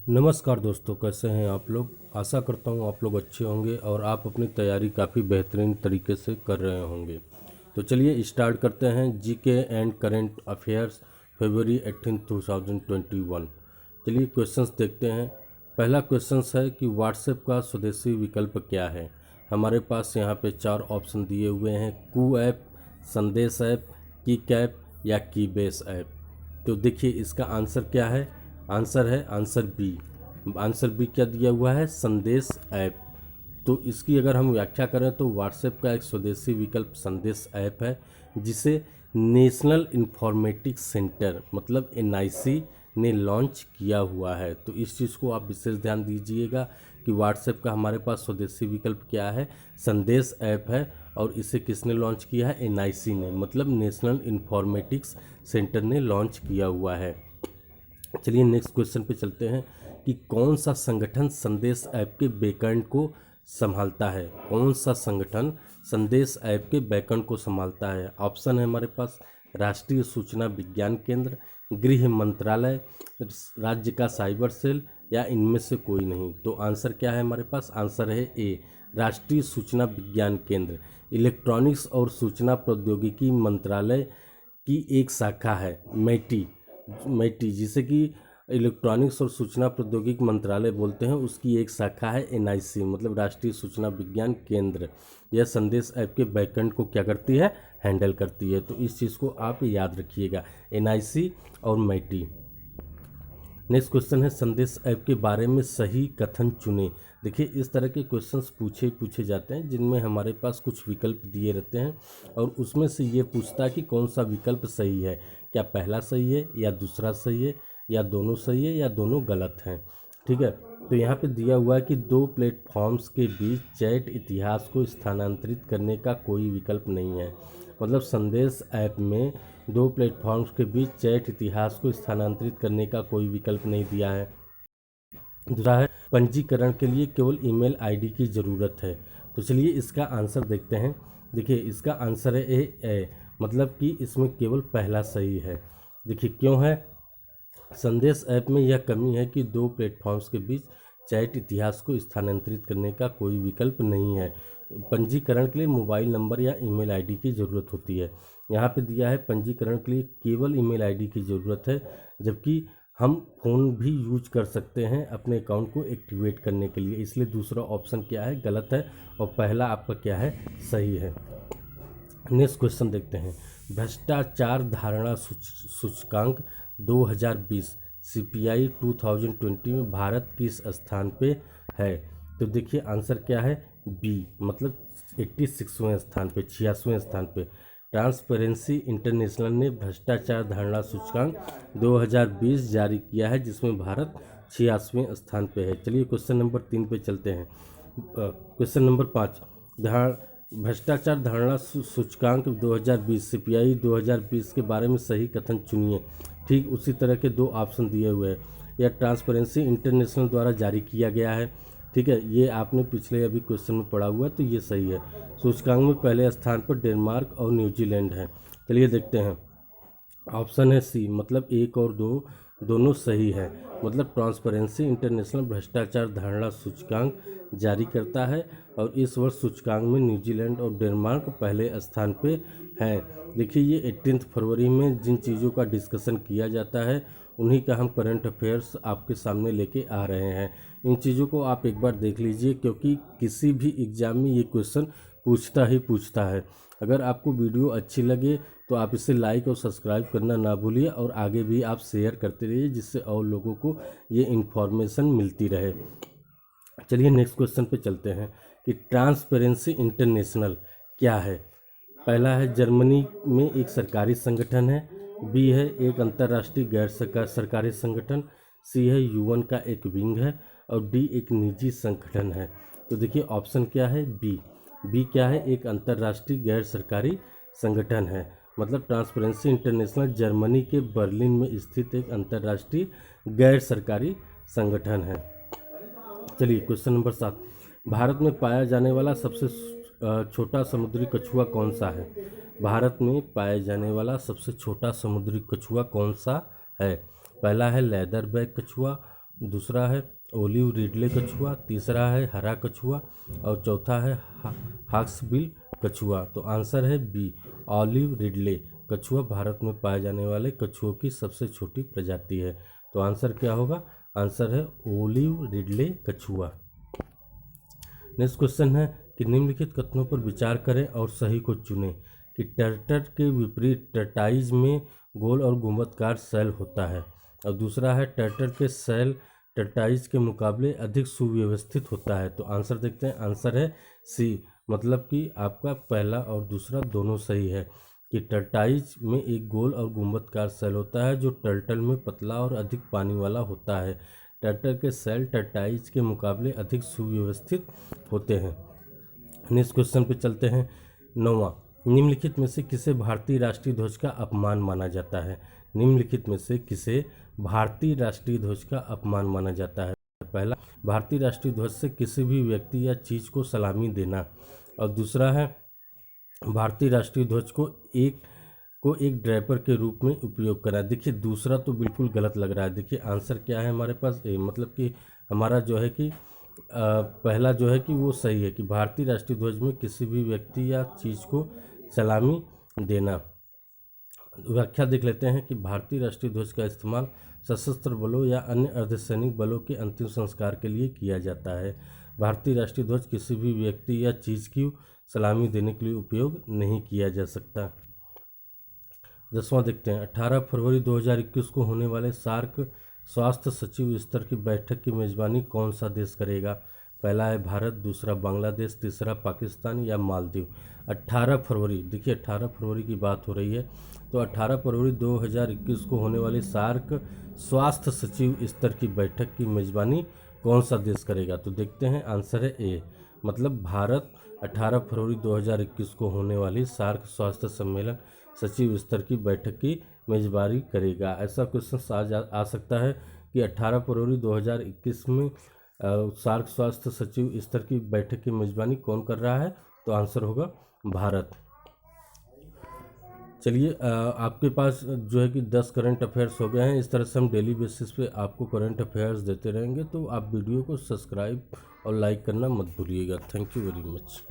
नमस्कार दोस्तों, कैसे हैं आप लोग। आशा करता हूँ आप लोग अच्छे होंगे और आप अपनी तैयारी काफ़ी बेहतरीन तरीके से कर रहे होंगे। तो चलिए स्टार्ट करते हैं जीके एंड करंट अफेयर्स फरवरी 18, 2021। चलिए क्वेश्चंस देखते हैं। पहला क्वेश्चंस है कि व्हाट्सएप का स्वदेशी विकल्प क्या है। हमारे पास यहाँ पे 4 ऑप्शन दिए हुए हैं, कू ऐप, संदेश ऐप, किक ऐप या कीबेस ऐप। तो देखिए इसका आंसर क्या है। Answer B. आंसर बी क्या दिया हुआ है, संदेश ऐप। तो इसकी अगर हम व्याख्या करें तो व्हाट्सएप का एक स्वदेशी विकल्प संदेश ऐप है, जिसे नेशनल इंफॉर्मेटिक्स सेंटर मतलब एनआईसी ने लॉन्च किया हुआ है। तो इस चीज़ को आप विशेष ध्यान दीजिएगा कि व्हाट्सएप का हमारे पास स्वदेशी विकल्प क्या है, संदेश ऐप है। और इसे किसने लॉन्च किया है, एनआईसी ने, मतलब नेशनल इंफॉर्मेटिक्स सेंटर ने लॉन्च किया हुआ है। चलिए नेक्स्ट क्वेश्चन पे चलते हैं कि कौन सा संगठन संदेश ऐप के बैकएंड को संभालता है। कौन सा संगठन संदेश ऐप के बैकएंड को संभालता है। ऑप्शन है हमारे पास राष्ट्रीय सूचना विज्ञान केंद्र, गृह मंत्रालय, राज्य का साइबर सेल या इनमें से कोई नहीं। तो आंसर क्या है हमारे पास, आंसर है ए, राष्ट्रीय सूचना विज्ञान केंद्र। इलेक्ट्रॉनिक्स और सूचना प्रौद्योगिकी मंत्रालय की एक शाखा है मैटी, जिसे कि इलेक्ट्रॉनिक्स और सूचना प्रौद्योगिकी मंत्रालय बोलते हैं, उसकी एक शाखा है एनआईसी मतलब राष्ट्रीय सूचना विज्ञान केंद्र। यह संदेश ऐप के बैकएंड को क्या करती है, हैंडल करती है। तो इस चीज़ को आप याद रखिएगा, एनआईसी और मैटी। नेक्स्ट क्वेश्चन है संदेश ऐप के बारे में सही कथन चुने। देखिए इस तरह के क्वेश्चंस पूछे जाते हैं जिनमें हमारे पास कुछ विकल्प दिए रहते हैं और उसमें से ये पूछता है कि कौन सा विकल्प सही है। क्या पहला सही है या दूसरा सही है या दोनों सही है या दोनों गलत हैं। ठीक है, तो यहाँ पे दिया हुआ है कि 2 प्लेटफॉर्म्स के बीच चैट इतिहास को स्थानांतरित करने का कोई विकल्प नहीं है। मतलब संदेश ऐप में 2 प्लेटफॉर्म्स के बीच चैट इतिहास को स्थानांतरित करने का कोई विकल्प नहीं दिया है। दूसरा है पंजीकरण के लिए केवल ईमेल आईडी की ज़रूरत है। तो चलिए इसका आंसर देखते हैं। देखिए इसका आंसर है ए, मतलब कि इसमें केवल पहला सही है। देखिए क्यों है, संदेश ऐप में यह कमी है कि 2 प्लेटफॉर्म्स के बीच चैट इतिहास को स्थानांतरित करने का कोई विकल्प नहीं है। पंजीकरण के लिए मोबाइल नंबर या ईमेल आईडी की ज़रूरत होती है। यहाँ पे दिया है पंजीकरण के लिए केवल ईमेल आईडी की ज़रूरत है, जबकि हम फ़ोन भी यूज कर सकते हैं अपने अकाउंट को एक्टिवेट करने के लिए। इसलिए दूसरा ऑप्शन क्या है, गलत है और पहला आपका क्या है, सही है। नेक्स्ट क्वेश्चन देखते हैं। भ्रष्टाचार धारणा सूचकांक 2020 सीपीआई 2020 में भारत किस स्थान पे है। तो देखिए आंसर क्या है, बी, मतलब 86वें स्थान पे, 86वें स्थान पे। ट्रांसपेरेंसी इंटरनेशनल ने भ्रष्टाचार धारणा सूचकांक 2020 जारी किया है, जिसमें भारत 86वें स्थान पे है। चलिए क्वेश्चन नंबर 3 पे चलते हैं। क्वेश्चन नंबर 5, भ्रष्टाचार धारणा सूचकांक 2020 सीपीआई 2020 के बारे में सही कथन चुनिए। ठीक उसी तरह के 2 ऑप्शन दिए हुए हैं। यह ट्रांसपेरेंसी इंटरनेशनल द्वारा जारी किया गया है। ठीक है, ये आपने पिछले अभी क्वेश्चन में पढ़ा हुआ है, तो ये सही है। सूचकांक में पहले स्थान पर डेनमार्क और न्यूजीलैंड है। चलिए देखते हैं। ऑप्शन है सी, मतलब 1 और 2 दोनों सही है। मतलब ट्रांसपेरेंसी इंटरनेशनल भ्रष्टाचार धारणा सूचकांक जारी करता है और इस वर्ष सूचकांक में न्यूजीलैंड और डेनमार्क पहले स्थान पे हैं। देखिए ये 18 फरवरी में जिन चीज़ों का डिस्कशन किया जाता है उन्हीं का हम करंट अफेयर्स आपके सामने लेके आ रहे हैं। इन चीज़ों को आप एक बार देख लीजिए, क्योंकि किसी भी एग्ज़ाम में ये क्वेश्चन पूछता है। अगर आपको वीडियो अच्छी लगे तो आप इसे लाइक और सब्सक्राइब करना ना भूलिए और आगे भी आप शेयर करते रहिए, जिससे और लोगों को ये इन्फॉर्मेशन मिलती रहे। चलिए नेक्स्ट क्वेश्चन पे चलते हैं कि ट्रांसपेरेंसी इंटरनेशनल क्या है। पहला है जर्मनी में एक सरकारी संगठन है, बी है एक अंतर्राष्ट्रीय गैर सरकारी संगठन, सी है यूएन का एक विंग है और डी एक निजी संगठन है। तो देखिए ऑप्शन क्या है, बी क्या है, एक अंतर्राष्ट्रीय गैर सरकारी संगठन है। मतलब ट्रांसपेरेंसी इंटरनेशनल जर्मनी के बर्लिन में स्थित एक अंतर्राष्ट्रीय गैर सरकारी संगठन है। चलिए क्वेश्चन नंबर 7, भारत में पाया जाने वाला सबसे छोटा समुद्री कछुआ कौन सा है। भारत में पाया जाने वाला सबसे छोटा समुद्री कछुआ कौन सा है। पहला है लेदर बैक कछुआ, दूसरा है ओलिव रिडले कछुआ, तीसरा है हरा कछुआ और चौथा है हॉक्सबिल कछुआ। तो आंसर है बी, ओलिव रिडले कछुआ भारत में पाए जाने वाले कछुओं की सबसे छोटी प्रजाति है। तो आंसर क्या होगा? आंसर है ओलिव रिडले कछुआ। नेक्स्ट क्वेश्चन है कि निम्नलिखित कथनों पर विचार करें और सही को चुनें कि टर्टल के विपरीत टर्टाइज में गोल और गुंबदकार सेल होता है, और दूसरा है टर्टल के सेल टर्टाइज के मुकाबले अधिक सुव्यवस्थित होता है। तो आंसर देखते हैं, आंसर है सी, मतलब कि आपका पहला और दूसरा दोनों सही है कि टर्टाइज में एक गोल और गुंबदकार सेल होता है जो टर्टल में पतला और अधिक पानी वाला होता है। टर्टल के सेल टर्टाइज के मुकाबले अधिक सुव्यवस्थित होते हैं। नेक्स्ट क्वेश्चन पे चलते हैं। 9वां, निम्नलिखित में से किसे भारतीय राष्ट्रीय ध्वज का अपमान माना जाता है? निम्नलिखित में से किसे भारतीय राष्ट्रीय ध्वज का अपमान माना जाता है? पहला, भारतीय राष्ट्रीय ध्वज से किसी भी व्यक्ति या चीज़ को सलामी देना, और दूसरा है भारतीय राष्ट्रीय ध्वज को एक ड्रैपर के रूप में उपयोग करा। देखिए दूसरा तो बिल्कुल गलत लग रहा है। देखिए आंसर क्या है हमारे पास ए, मतलब कि हमारा जो है कि पहला जो है कि वो सही है कि भारतीय राष्ट्रीय ध्वज में किसी भी व्यक्ति या चीज़ को सलामी देना। व्याख्या देख लेते हैं कि भारतीय राष्ट्रीय ध्वज का इस्तेमाल सशस्त्र बलों या अन्य अर्धसैनिक बलों के अंतिम संस्कार के लिए किया जाता है। भारतीय राष्ट्रीय ध्वज किसी भी व्यक्ति या चीज़ की सलामी देने के लिए उपयोग नहीं किया जा सकता। 10वां देखते हैं। 18 फरवरी 2021 को होने वाले सार्क स्वास्थ्य सचिव स्तर की बैठक की मेज़बानी कौन सा देश करेगा? पहला है भारत, दूसरा बांग्लादेश, तीसरा पाकिस्तान या मालदीव। 18 फरवरी, देखिए 18 फरवरी की बात हो रही है, तो 18 फरवरी 2021 को होने वाली सार्क स्वास्थ्य सचिव स्तर की बैठक की मेज़बानी कौन सा देश करेगा? तो देखते हैं, आंसर है ए, मतलब भारत 18 फरवरी 2021 को होने वाली सार्क स्वास्थ्य सम्मेलन सचिव स्तर की बैठक की मेज़बानी करेगा। ऐसा क्वेश्चन आ सकता है कि 18 फरवरी 2021 में सार्क स्वास्थ्य सचिव स्तर की बैठक की मेज़बानी कौन कर रहा है? तो आंसर होगा भारत। चलिए आपके पास जो है कि 10 करंट अफेयर्स हो गए हैं। इस तरह से हम डेली बेसिस पे आपको करंट अफेयर्स देते रहेंगे, तो आप वीडियो को सब्सक्राइब और लाइक करना मत भूलिएगा। Thank you very much.